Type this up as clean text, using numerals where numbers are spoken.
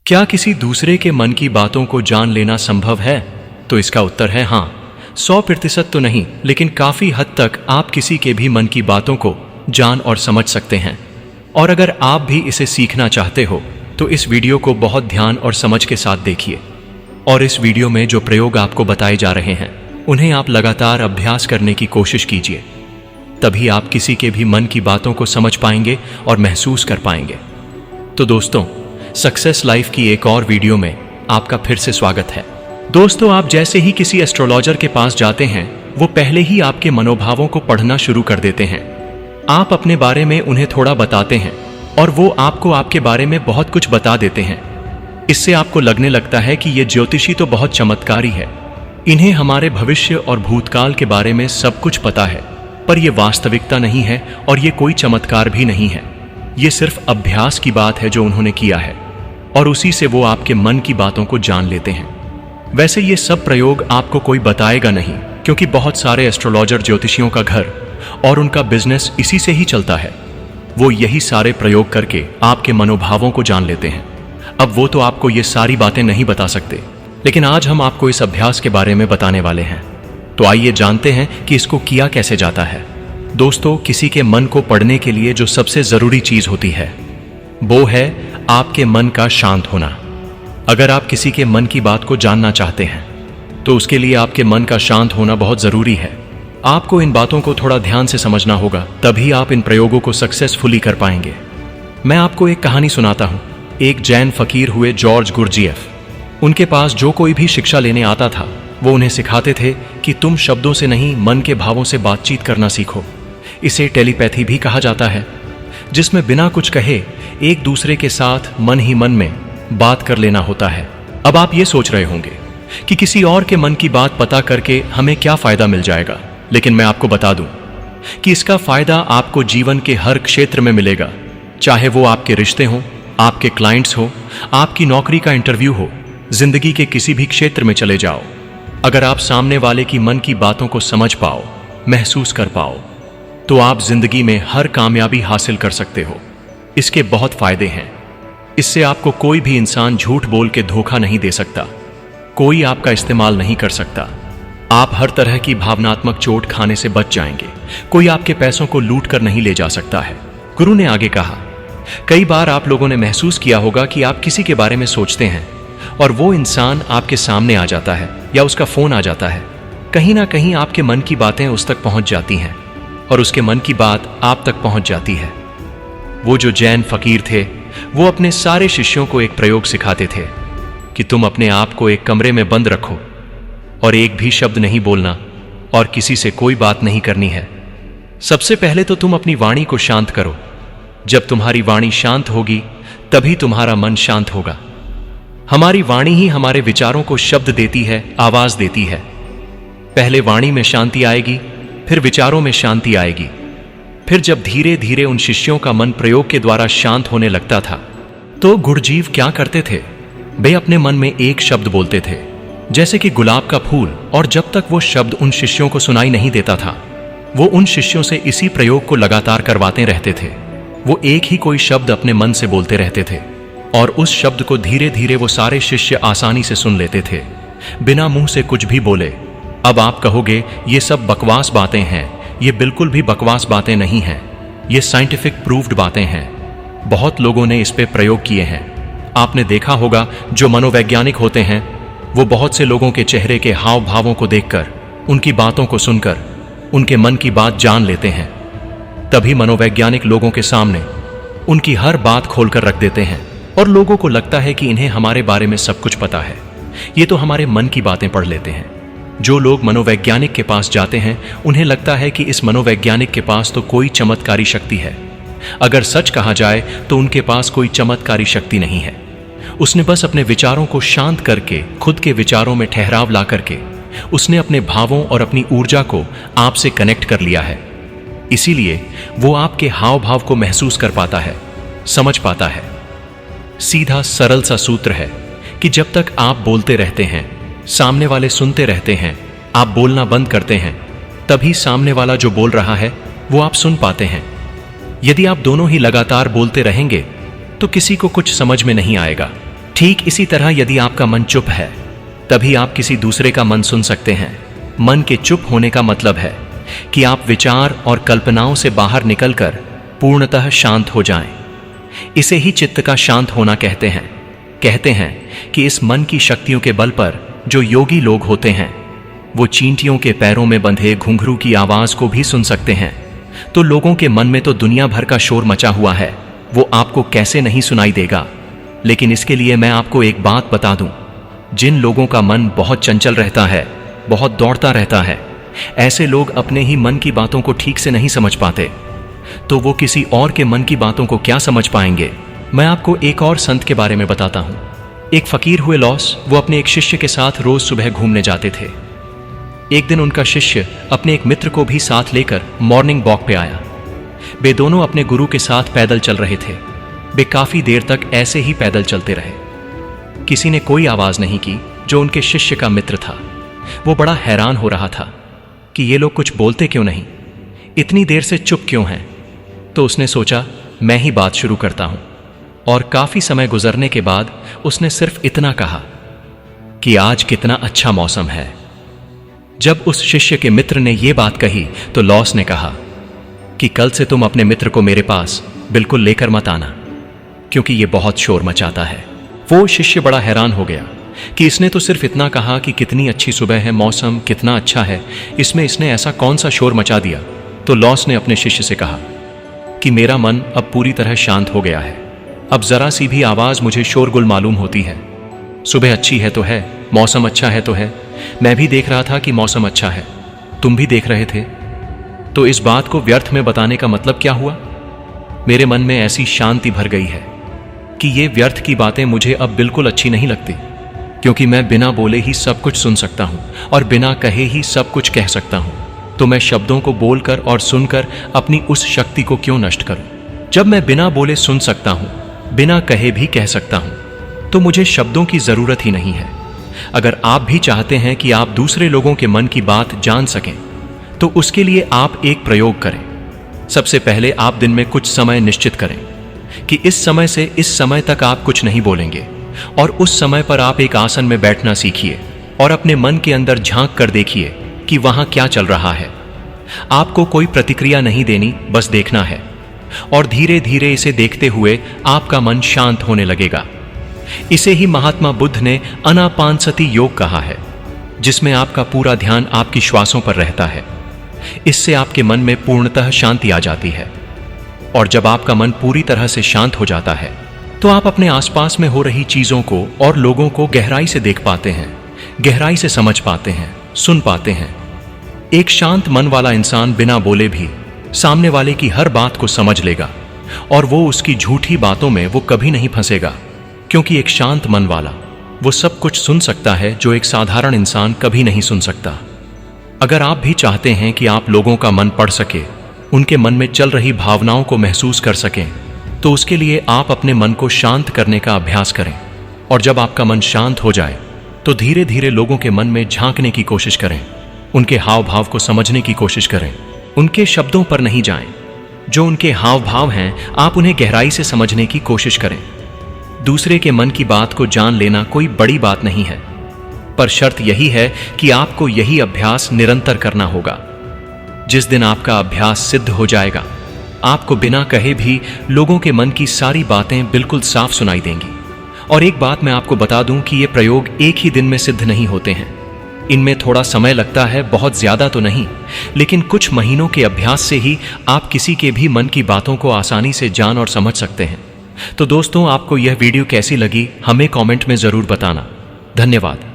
क्या किसी दूसरे के मन की बातों को जान लेना संभव है? तो इसका उत्तर है हाँ। 100% तो नहीं, लेकिन काफी हद तक आप किसी के भी मन की बातों को जान और समझ सकते हैं। और अगर आप भी इसे सीखना चाहते हो तो इस वीडियो को बहुत ध्यान और समझ के साथ देखिए। और इस वीडियो में जो प्रयोग आपको बताए जा रहे हैं उन्हें आप लगातार अभ्यास करने की कोशिश कीजिए, तभी आप किसी के भी मन की बातों को समझ पाएंगे और महसूस कर पाएंगे। तो दोस्तों, सक्सेस लाइफ की एक और वीडियो में आपका फिर से स्वागत है। दोस्तों, आप जैसे ही किसी एस्ट्रोलॉजर के पास जाते हैं वो पहले ही आपके मनोभावों को पढ़ना शुरू कर देते हैं। आप अपने बारे में उन्हें थोड़ा बताते हैं और वो आपको आपके बारे में बहुत कुछ बता देते हैं। इससे आपको लगने लगता है कि ये ज्योतिषी तो बहुत चमत्कारी है, इन्हें हमारे भविष्य और भूतकाल के बारे में सब कुछ पता है। पर यह वास्तविकता नहीं है और ये कोई चमत्कार भी नहीं है। ये सिर्फ अभ्यास की बात है जो उन्होंने किया है और उसी से वो आपके मन की बातों को जान लेते हैं। वैसे ये सब प्रयोग आपको कोई बताएगा नहीं, क्योंकि बहुत सारे एस्ट्रोलॉजर ज्योतिषियों का घर और उनका बिजनेस इसी से ही चलता है। वो यही सारे प्रयोग करके आपके मनोभावों को जान लेते हैं। अब वो तो आपको ये सारी बातें नहीं बता सकते, लेकिन आज हम आपको इस अभ्यास के बारे में बताने वाले हैं। तो आइए जानते हैं कि इसको किया कैसे जाता है। दोस्तों, किसी के मन को पढ़ने के लिए जो सबसे जरूरी चीज होती है वो है आपके मन का शांत होना। अगर आप किसी के मन की बात को जानना चाहते हैं तो उसके लिए आपके मन का शांत होना बहुत जरूरी है। आपको इन बातों को थोड़ा ध्यान से समझना होगा, तभी आप इन प्रयोगों को सक्सेसफुली कर पाएंगे। मैं आपको एक कहानी सुनाता हूं। एक जैन फकीर हुए जॉर्ज गुरजीएफ। उनके पास जो कोई भी शिक्षा लेने आता था वो उन्हें सिखाते थे कि तुम शब्दों से नहीं, मन के भावों से बातचीत करना सीखो। इसे टेलीपैथी भी कहा जाता है, जिसमें बिना कुछ कहे एक दूसरे के साथ मन ही मन में बात कर लेना होता है। अब आप ये सोच रहे होंगे कि किसी और के मन की बात पता करके हमें क्या फायदा मिल जाएगा, लेकिन मैं आपको बता दूं कि इसका फायदा आपको जीवन के हर क्षेत्र में मिलेगा, चाहे वो आपके रिश्ते हों, आपके क्लाइंट्स हो, आपकी नौकरी का इंटरव्यू हो, जिंदगी के किसी भी क्षेत्र में चले जाओ। अगर आप सामने वाले की मन की बातों को समझ पाओ, महसूस कर पाओ, तो आप जिंदगी में हर कामयाबी हासिल कर सकते हो। इसके बहुत फायदे हैं। इससे आपको कोई भी इंसान झूठ बोल के धोखा नहीं दे सकता, कोई आपका इस्तेमाल नहीं कर सकता। आप हर तरह की भावनात्मक चोट खाने से बच जाएंगे। कोई आपके पैसों को लूट कर नहीं ले जा सकता है। गुरु ने आगे कहा, कई बार आप लोगों ने महसूस किया होगा कि आप किसी के बारे में सोचते हैं और वो इंसान आपके सामने आ जाता है या उसका फोन आ जाता है। कहीं ना कहीं आपके मन की बातें उस तक पहुंच जाती हैं और उसके मन की बात आप तक पहुंच जाती है। वो जो जैन फकीर थे वो अपने सारे शिष्यों को एक प्रयोग सिखाते थे कि तुम अपने आप को एक कमरे में बंद रखो और एक भी शब्द नहीं बोलना और किसी से कोई बात नहीं करनी है। सबसे पहले तो तुम अपनी वाणी को शांत करो। जब तुम्हारी वाणी शांत होगी तभी तुम्हारा मन शांत होगा। हमारी वाणी ही हमारे विचारों को शब्द देती है, आवाज देती है। पहले वाणी में शांति आएगी, फिर विचारों में शांति आएगी। फिर जब धीरे धीरे उन शिष्यों का मन प्रयोग के द्वारा शांत होने लगता था तो गुरुजीव क्या करते थे, वे अपने मन में एक शब्द बोलते थे, जैसे कि गुलाब का फूल। और जब तक वो शब्द उन शिष्यों को सुनाई नहीं देता था वो उन शिष्यों से इसी प्रयोग को लगातार करवाते रहते थे। वो एक ही कोई शब्द अपने मन से बोलते रहते थे और उस शब्द को धीरे धीरे वो सारे शिष्य आसानी से सुन लेते थे, बिना मुंह से कुछ भी बोले। अब आप कहोगे ये सब बकवास बातें हैं। ये बिल्कुल भी बकवास बातें नहीं हैं, ये साइंटिफिक प्रूव्ड बातें हैं। बहुत लोगों ने इस पे प्रयोग किए हैं। आपने देखा होगा जो मनोवैज्ञानिक होते हैं वो बहुत से लोगों के चेहरे के हाव भावों को देखकर, उनकी बातों को सुनकर उनके मन की बात जान लेते हैं। तभी मनोवैज्ञानिक लोगों के सामने उनकी हर बात खोलकर रख देते हैं और लोगों को लगता है कि इन्हें हमारे बारे में सब कुछ पता है। ये तो हमारे मन की बातें पढ़ लेते हैं। जो लोग मनोवैज्ञानिक के पास जाते हैं उन्हें लगता है कि इस मनोवैज्ञानिक के पास तो कोई चमत्कारी शक्ति है। अगर सच कहा जाए तो उनके पास कोई चमत्कारी शक्ति नहीं है। उसने बस अपने विचारों को शांत करके, खुद के विचारों में ठहराव ला करके उसने अपने भावों और अपनी ऊर्जा को आपसे कनेक्ट कर लिया है। इसीलिए वो आपके हाव भाव को महसूस कर पाता है, समझ पाता है। सीधा सरल सा सूत्र है कि जब तक आप बोलते रहते हैं, सामने वाले सुनते रहते हैं, आप बोलना बंद करते हैं, तभी सामने वाला जो बोल रहा है वो आप सुन पाते हैं। यदि आप दोनों ही लगातार बोलते रहेंगे तो किसी को कुछ समझ में नहीं आएगा। ठीक इसी तरह यदि आपका मन चुप है तभी आप किसी दूसरे का मन सुन सकते हैं। मन के चुप होने का मतलब है कि आप विचार और कल्पनाओं से बाहर निकलकर पूर्णतः शांत हो जाएं। इसे ही चित्त का शांत होना कहते हैं। कहते हैं कि इस मन की शक्तियों के बल पर जो योगी लोग होते हैं वो चींटियों के पैरों में बंधे घुंघरू की आवाज को भी सुन सकते हैं। तो लोगों के मन में तो दुनिया भर का शोर मचा हुआ है, वो आपको कैसे नहीं सुनाई देगा। लेकिन इसके लिए मैं आपको एक बात बता दूं, जिन लोगों का मन बहुत चंचल रहता है, बहुत दौड़ता रहता है, ऐसे लोग अपने ही मन की बातों को ठीक से नहीं समझ पाते, तो वो किसी और के मन की बातों को क्या समझ पाएंगे। मैं आपको एक और संत के बारे में बताता हूं। एक फकीर हुए लॉस, वो अपने एक शिष्य के साथ रोज सुबह घूमने जाते थे। एक दिन उनका शिष्य अपने एक मित्र को भी साथ लेकर मॉर्निंग वॉक पे आया। वे दोनों अपने गुरु के साथ पैदल चल रहे थे। वे काफी देर तक ऐसे ही पैदल चलते रहे। किसी ने कोई आवाज नहीं की। जो उनके शिष्य का मित्र था वो बड़ा हैरान हो रहा था कि ये लोग कुछ बोलते क्यों नहीं, इतनी देर से चुप क्यों हैं। तो उसने सोचा मैं ही बात शुरू करता हूं। और काफी समय गुजरने के बाद उसने सिर्फ इतना कहा कि आज कितना अच्छा मौसम है। जब उस शिष्य के मित्र ने यह बात कही तो लॉस ने कहा कि कल से तुम अपने मित्र को मेरे पास बिल्कुल लेकर मत आना, क्योंकि यह बहुत शोर मचाता है। वो शिष्य बड़ा हैरान हो गया कि इसने तो सिर्फ इतना कहा कि कितनी अच्छी सुबह है, मौसम कितना अच्छा है, इसमें इसने ऐसा कौन सा शोर मचा दिया। तो लॉस ने अपने शिष्य से कहा कि मेरा मन अब पूरी तरह शांत हो गया है। अब जरा सी भी आवाज मुझे शोरगुल मालूम होती है। सुबह अच्छी है तो है, मौसम अच्छा है तो है, मैं भी देख रहा था कि मौसम अच्छा है, तुम भी देख रहे थे। तो इस बात को व्यर्थ में बताने का मतलब क्या हुआ। मेरे मन में ऐसी शांति भर गई है कि ये व्यर्थ की बातें मुझे अब बिल्कुल अच्छी नहीं लगती, क्योंकि मैं बिना बोले ही सब कुछ सुन सकता हूं और बिना कहे ही सब कुछ कह सकता हूं। तो मैं शब्दों को बोलकर और सुनकर अपनी उस शक्ति को क्यों नष्ट करूं। जब मैं बिना बोले सुन सकता हूं, बिना कहे भी कह सकता हूं, तो मुझे शब्दों की जरूरत ही नहीं है। अगर आप भी चाहते हैं कि आप दूसरे लोगों के मन की बात जान सकें तो उसके लिए आप एक प्रयोग करें। सबसे पहले आप दिन में कुछ समय निश्चित करें कि इस समय से इस समय तक आप कुछ नहीं बोलेंगे, और उस समय पर आप एक आसन में बैठना सीखिए और अपने मन के अंदर झांक कर देखिए कि वहां क्या चल रहा है। आपको कोई प्रतिक्रिया नहीं देनी, बस देखना है, और धीरे धीरे इसे देखते हुए आपका मन शांत होने लगेगा। इसे ही महात्मा बुद्ध ने आनापानसति योग कहा है, जिसमें आपका पूरा ध्यान आपकी श्वासों पर रहता है। इससे आपके मन में पूर्णतः शांति आ जाती है, और जब आपका मन पूरी तरह से शांत हो जाता है तो आप अपने आसपास में हो रही चीजों को और लोगों को गहराई से देख पाते हैं, गहराई से समझ पाते हैं, सुन पाते हैं। एक शांत मन वाला इंसान बिना बोले भी सामने वाले की हर बात को समझ लेगा, और वो उसकी झूठी बातों में वो कभी नहीं फंसेगा, क्योंकि एक शांत मन वाला वो सब कुछ सुन सकता है जो एक साधारण इंसान कभी नहीं सुन सकता। अगर आप भी चाहते हैं कि आप लोगों का मन पढ़ सके, उनके मन में चल रही भावनाओं को महसूस कर सकें, तो उसके लिए आप अपने मन को शांत करने का अभ्यास करें। और जब आपका मन शांत हो जाए तो धीरे धीरे लोगों के मन में झांकने की कोशिश करें, उनके हाव भाव को समझने की कोशिश करें। उनके शब्दों पर नहीं जाएं, जो उनके हाव भाव हैं आप उन्हें गहराई से समझने की कोशिश करें। दूसरे के मन की बात को जान लेना कोई बड़ी बात नहीं है, पर शर्त यही है कि आपको यही अभ्यास निरंतर करना होगा। जिस दिन आपका अभ्यास सिद्ध हो जाएगा, आपको बिना कहे भी लोगों के मन की सारी बातें बिल्कुल साफ सुनाई देंगी। और एक बात मैं आपको बता दूं कि ये प्रयोग एक ही दिन में सिद्ध नहीं होते हैं। इनमें थोड़ा समय लगता है, बहुत ज्यादा तो नहीं, लेकिन कुछ महीनों के अभ्यास से ही आप किसी के भी मन की बातों को आसानी से जान और समझ सकते हैं। तो दोस्तों, आपको यह वीडियो कैसी लगी हमें कमेंट में जरूर बताना। धन्यवाद।